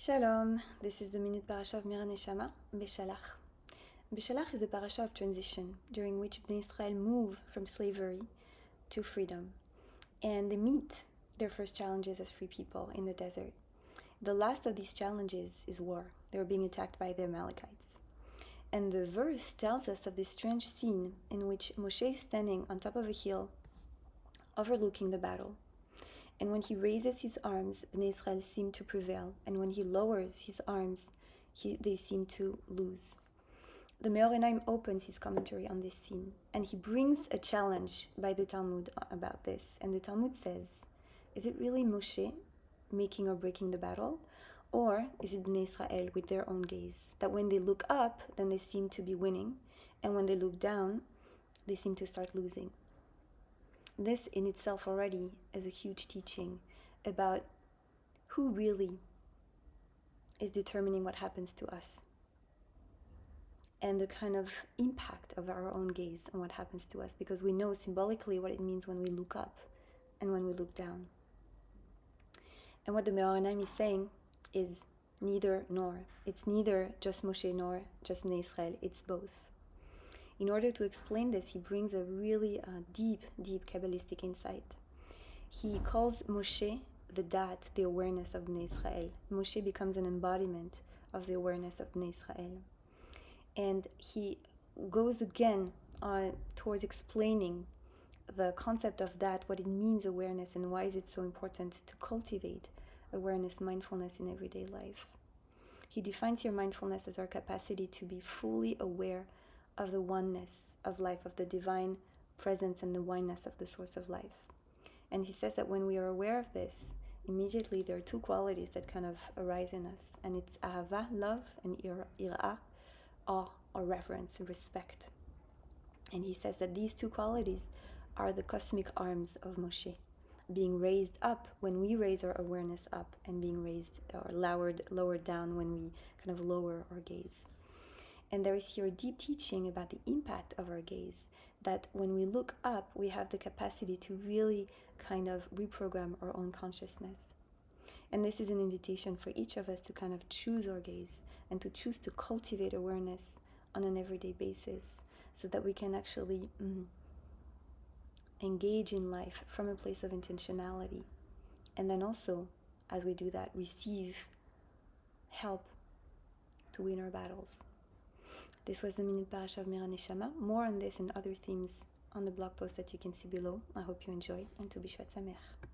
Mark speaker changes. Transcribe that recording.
Speaker 1: Shalom, this is the Minute Parasha of Mira Neshama, Beshalach. Beshalach is a parasha of transition, during which Bnei Israel move from slavery to freedom. And they meet their first challenges as free people in the desert. The last of these challenges is war. They were being attacked by the Amalekites. And the verse tells us of this strange scene in which Moshe is standing on top of a hill, overlooking the battle. And when he raises his arms, Bnei Israel seem to prevail. And when he lowers his arms, they seem to lose. The Meor Einaim opens his commentary on this scene, and he brings a challenge by the Talmud about this. And the Talmud says, is it really Moshe making or breaking the battle? Or is it Bnei Israel with their own gaze? That when they look up, then they seem to be winning. And when they look down, they seem to start losing. This in itself already is a huge teaching about who really is determining what happens to us and the kind of impact of our own gaze on what happens to us, because we know symbolically what it means when we look up and when we look down. And what the Meor Einaim is saying is neither nor. It's neither just Moshe nor just Bnei Israel, it's both. In order to explain this, he brings a really deep Kabbalistic insight. He calls Moshe the Dat, the awareness of Bnei Israel. Moshe becomes an embodiment of the awareness of Bnei Israel. And he goes again towards explaining the concept of that, what it means awareness, and why is it so important to cultivate awareness, mindfulness in everyday life. He defines here mindfulness as our capacity to be fully aware of the oneness of life, of the divine presence and the oneness of the source of life. And he says that when we are aware of this, immediately there are two qualities that kind of arise in us, and it's ahava, love, and ira'ah, awe or reverence and respect. And he says that these two qualities are the cosmic arms of Moshe, being raised up when we raise our awareness up, and being raised or lowered down when we kind of lower our gaze. And there is here a deep teaching about the impact of our gaze, that when we look up, we have the capacity to really kind of reprogram our own consciousness. And this is an invitation for each of us to kind of choose our gaze and to choose to cultivate awareness on an everyday basis, so that we can actually engage in life from a place of intentionality. And then also, as we do that, receive help to win our battles. This was the Minute Parasha of Mira Neshama. More on this and other themes on the blog post that you can see below. I hope you enjoy, and to Bishvat Sameach.